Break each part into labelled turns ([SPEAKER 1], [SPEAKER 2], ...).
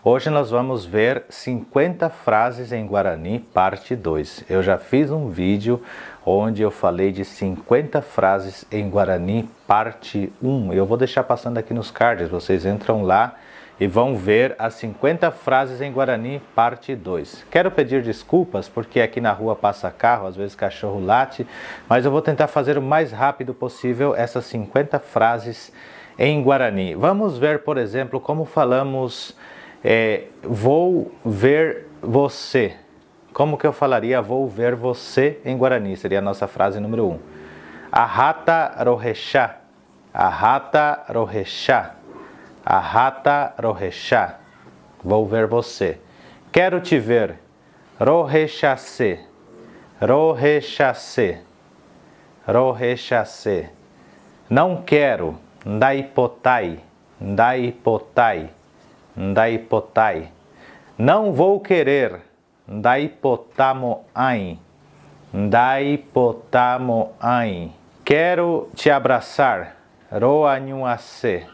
[SPEAKER 1] Hoje nós vamos ver 50 frases em Guarani, parte 2. Eu já fiz um vídeo onde eu falei de 50 frases em Guarani, parte 1. Eu vou deixar passando aqui nos cards, vocês entram lá e vão ver as 50 frases em Guarani, parte 2. Quero pedir desculpas porque aqui na rua passa carro, às vezes cachorro late, mas eu vou tentar fazer o mais rápido possível essas 50 frases em Guarani. Vamos ver, por exemplo, como falamos vou ver você. Como que eu falaria vou ver você em Guarani? Seria a nossa frase número 1. Ahata rohechá. Ahata rohechá. Ahata rohechá. Vou ver você. Quero te ver. Rohechase. Rohechase. Rohechase. Não quero. Ndaipotai. Ndaipotai. Ndaipotai. Não vou querer. Ndaipotamoai. Ndaipotamoai. Quero te abraçar. Roanyuase.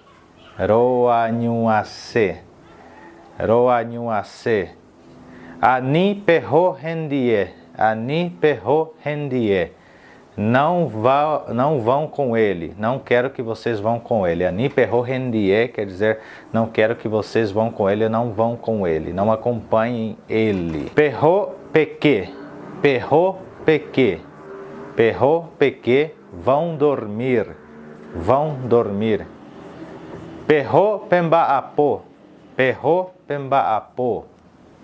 [SPEAKER 1] Roanyuase. Roanyuase. Ani perro rendie. Ani perro rendie. Não vão com ele. Não quero que vocês vão com ele. Ani perro rendie quer dizer não quero que vocês vão com ele, não vão com ele, não acompanhem ele. Perro peque. Perro peque. Perro peque. Vão dormir. Vão dormir. Perro pembaapo. Perro pembaapo.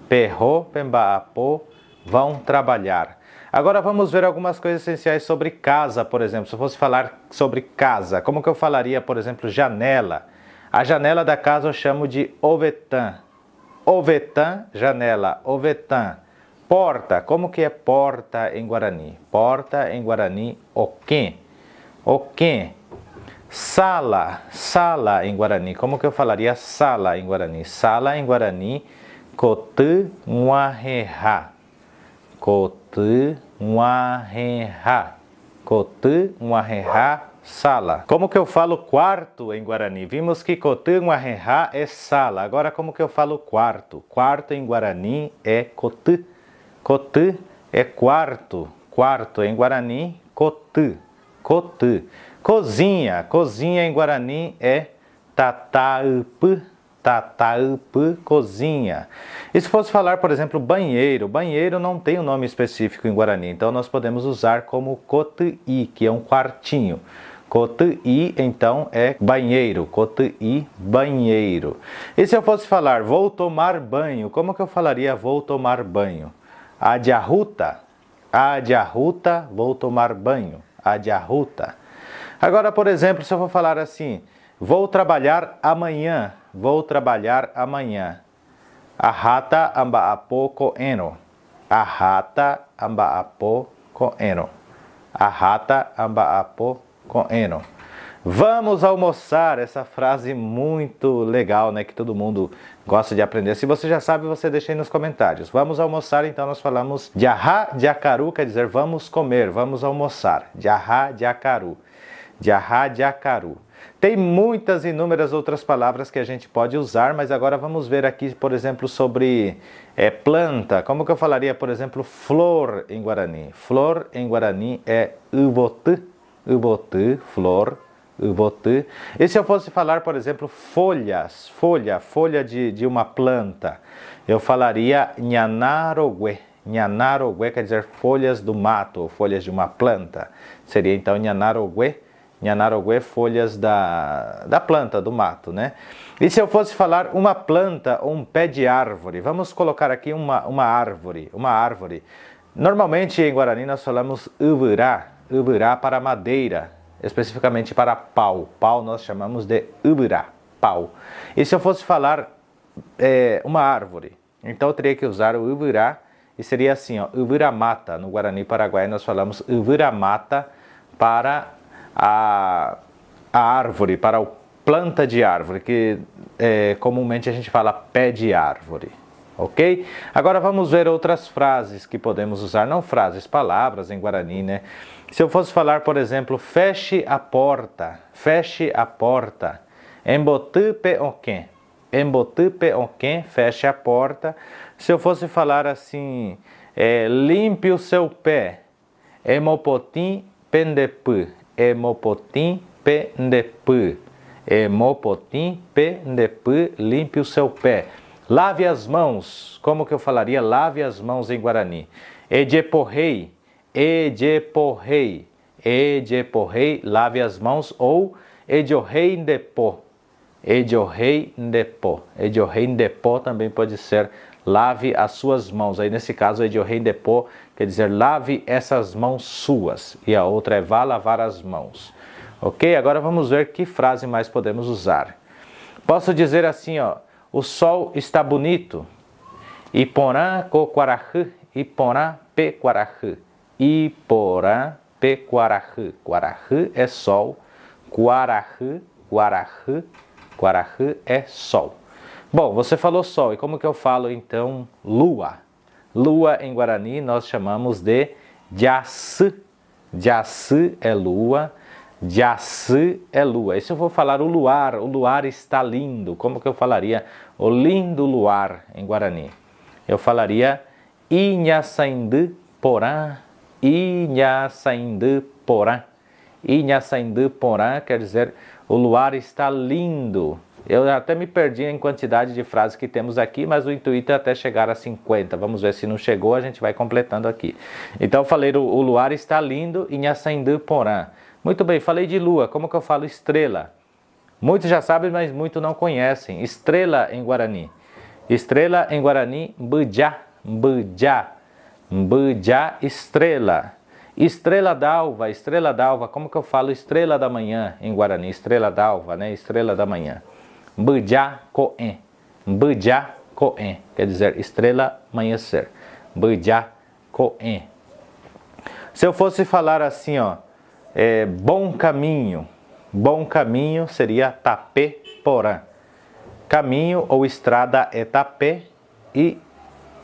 [SPEAKER 1] Perro pembaapo. Vão trabalhar. Agora vamos ver algumas coisas essenciais sobre casa, por exemplo. Se eu fosse falar sobre casa, como que eu falaria, por exemplo, janela? A janela da casa eu chamo de ovetã. Ovetã, janela, ovetã. Porta, como que é porta em Guarani? Porta em Guarani, oquém. Oquém. Sala, sala em Guarani. Como que eu falaria sala em Guarani? Sala em Guarani, cotã nguarrerá. Cotã nguarrerá. Cotã nguarrerá, sala. Como que eu falo quarto em Guarani? Vimos que cotã nguarrerá é sala. Agora como que eu falo quarto? Quarto em Guarani é cotã. Cotã é quarto. Quarto em Guarani, cotã. Cotã. Cozinha. Cozinha em Guarani é tataupã. Tataupã, cozinha. E se fosse falar, por exemplo, banheiro? Banheiro não tem um nome específico em Guarani, então nós podemos usar como cotií, que é um quartinho. Cotií, então, é banheiro. Cotií, banheiro. E se eu fosse falar, vou tomar banho? Como que eu falaria vou tomar banho? Adiarruta. Adiarruta, vou tomar banho. Adiarruta. Agora, por exemplo, se eu for falar assim, vou trabalhar amanhã. Vou trabalhar amanhã. Ahata ambaapo koeno. Ahata ambaapo koeno. Ahata ambaapo koeno. Vamos almoçar. Essa frase muito legal, né? Que todo mundo gosta de aprender. Se você já sabe, você deixa aí nos comentários. Vamos almoçar, então nós falamos Jahá Jacaru, quer dizer vamos comer, vamos almoçar. Jahá Jacaru. Jahá Jacaru. Tem muitas inúmeras outras palavras que a gente pode usar, mas agora vamos ver aqui, por exemplo, sobre planta. Como que eu falaria, por exemplo, flor em Guarani? Flor em Guarani é ubotã. Ubotã, flor, ubotã. E se eu fosse falar, por exemplo, folhas, folha de uma planta, eu falaria nhanaroguê. Nhanaroguê quer dizer folhas do mato, ou folhas de uma planta. Seria então nhanaroguê. Nhanaroguê, folhas da planta, do mato, né? E se eu fosse falar uma planta ou um pé de árvore? Vamos colocar aqui uma árvore, uma árvore. Normalmente em Guarani nós falamos uburá, uburá para madeira, especificamente para pau. Pau nós chamamos de uburá, pau. E se eu fosse falar uma árvore? Então eu teria que usar o uburá e seria assim, ó, uburamata. No Guarani Paraguai nós falamos uburamata para a árvore, para a planta de árvore, que comumente a gente fala pé de árvore, ok? Agora vamos ver outras frases que podemos usar, não frases, palavras em Guarani, né? Se eu fosse falar, por exemplo, feche a porta, embotu peoquém, feche a porta. Se eu fosse falar assim, limpe o seu pé, emopotim pendepu, limpe o seu pé. Lave as mãos, como que eu falaria lave as mãos em Guarani? Ejeporrei, lave as mãos, ou ejorrei ndepó, também pode ser lave as suas mãos. Aí nesse caso, ejorrei ndepó quer dizer lave essas mãos suas, e a outra é vá lavar as mãos. Ok? Agora vamos ver que frase mais podemos usar. Posso dizer assim, ó, o sol está bonito. Iporã coquarahã, Iporã pequarahã, Iporã pequarahã. Quarahã é sol, Guarahã é sol. Bom, você falou sol, e como que eu falo então lua? Lua em Guarani nós chamamos de Jaçı. Jaçı é lua, Jaçı é lua. E se eu for falar o luar está lindo, como que eu falaria o lindo luar em Guarani? Eu falaria Inhaçaindu porã, Inhaçaindu porã. Inhaçaindu porã quer dizer o luar está lindo. Eu até me perdi em quantidade de frases que temos aqui, mas o intuito é até chegar a 50. Vamos ver se não chegou, a gente vai completando aqui. Então eu falei o luar está lindo, Inhaçaindu porã. Muito bem, falei de lua, como que eu falo estrela? Muitos já sabem, mas muitos não conhecem. Estrela em Guarani. Estrela em Guarani, mbujá, estrela. Estrela d'alva, como que eu falo estrela da manhã em Guarani? Estrela d'alva, né? Estrela da manhã. Mbujá coen, quer dizer estrela amanhecer. Mbujá coen. Se eu fosse falar assim, ó, bom caminho seria tapé porã. Caminho ou estrada é tapé, e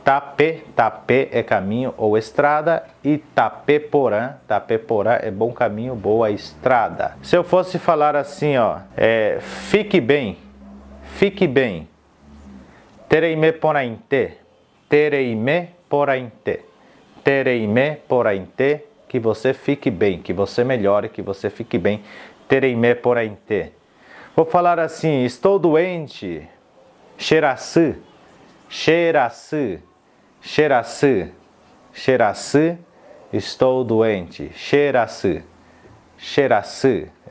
[SPEAKER 1] tapé é caminho ou estrada, e tapé porã é bom caminho, boa estrada. Se eu fosse falar assim, ó, fique bem, tereime porainte, que você fique bem, que você melhore, que você fique bem, tereime porainte. Vou falar assim, estou doente, xeraçı, estou doente, xeraçı,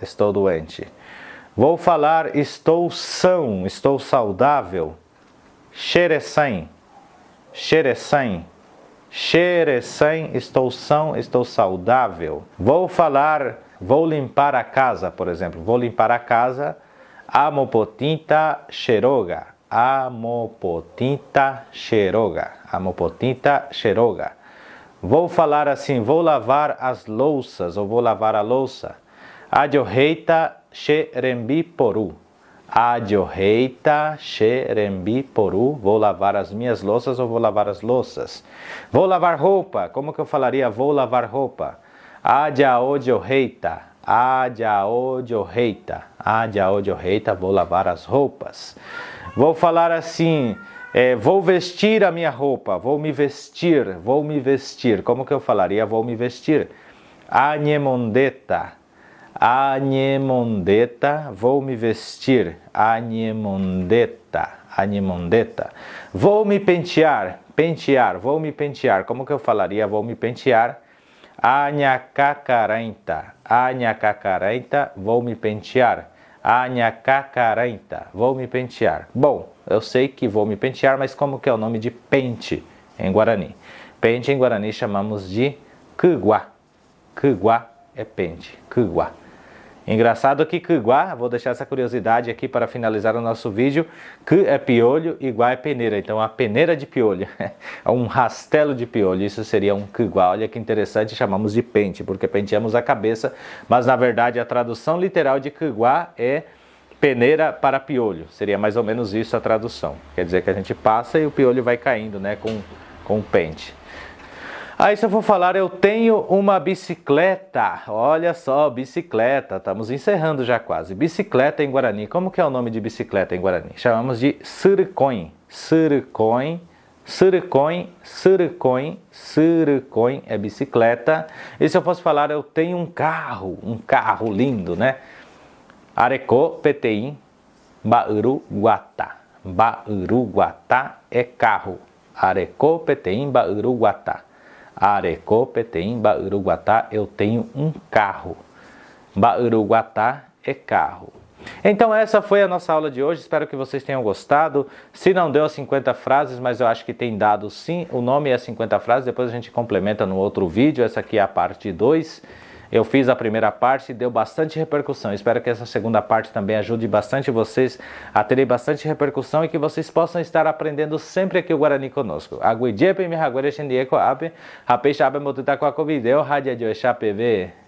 [SPEAKER 1] estou doente. Vou falar estou são, estou saudável, xerecém, estou são, estou saudável. Vou falar, vou limpar a casa, por exemplo, vou limpar a casa, amopotinta xeroga, Vou falar assim, vou lavar as louças, ou vou lavar a louça, adioreita xerembi poru, vou lavar as minhas louças ou vou lavar as louças. Vou lavar roupa, como que eu falaria vou lavar roupa? Adjaodioreita, vou lavar as roupas. Vou falar assim, vou vestir a minha roupa, vou me vestir. Como que eu falaria vou me vestir? Agnemondeta, vou me vestir. Agnemondeta. Vou me pentear, vou me pentear. Como que eu falaria vou me pentear? Anhacacarenta, vou me pentear. Vou me pentear. Bom, eu sei que vou me pentear, mas como que é o nome de pente em Guarani? Pente em Guarani chamamos de cuguá. Cuguá é pente, cuguá. Engraçado que cuguá, vou deixar essa curiosidade aqui para finalizar o nosso vídeo, cu é piolho e guá é peneira, então a peneira de piolho, é um rastelo de piolho, isso seria um cuguá. Olha que interessante, chamamos de pente, porque penteamos a cabeça, mas na verdade a tradução literal de cuguá é peneira para piolho. Seria mais ou menos isso a tradução. Quer dizer que a gente passa e o piolho vai caindo, né, com o pente. Aí se eu for falar, eu tenho uma bicicleta. Olha só, bicicleta. Estamos encerrando já quase. Bicicleta em Guarani. Como que é o nome de bicicleta em Guarani? Chamamos de surcoin. Surcoin. Surcoin, surcoin, surcoin é bicicleta. E se eu fosse falar, eu tenho um carro lindo, né? Areco, Peteim, Bauruguatá. Bauruguatá é carro. Areco, Peteim, Bauruguatá. Areco, Peteim, Bauruguatá, eu tenho um carro. Bauruguatá é carro. Então essa foi a nossa aula de hoje, espero que vocês tenham gostado. Se não deu as 50 frases, mas eu acho que tem dado sim, o nome é 50 frases, depois a gente complementa no outro vídeo, essa aqui é a parte 2. Eu fiz a primeira parte e deu bastante repercussão, espero que essa segunda parte também ajude bastante vocês a terem bastante repercussão e que vocês possam estar aprendendo sempre aqui o Guarani conosco. Aguijepe, mi haguere shendieko ape, hape shabe motutaco a video, hadia de PV.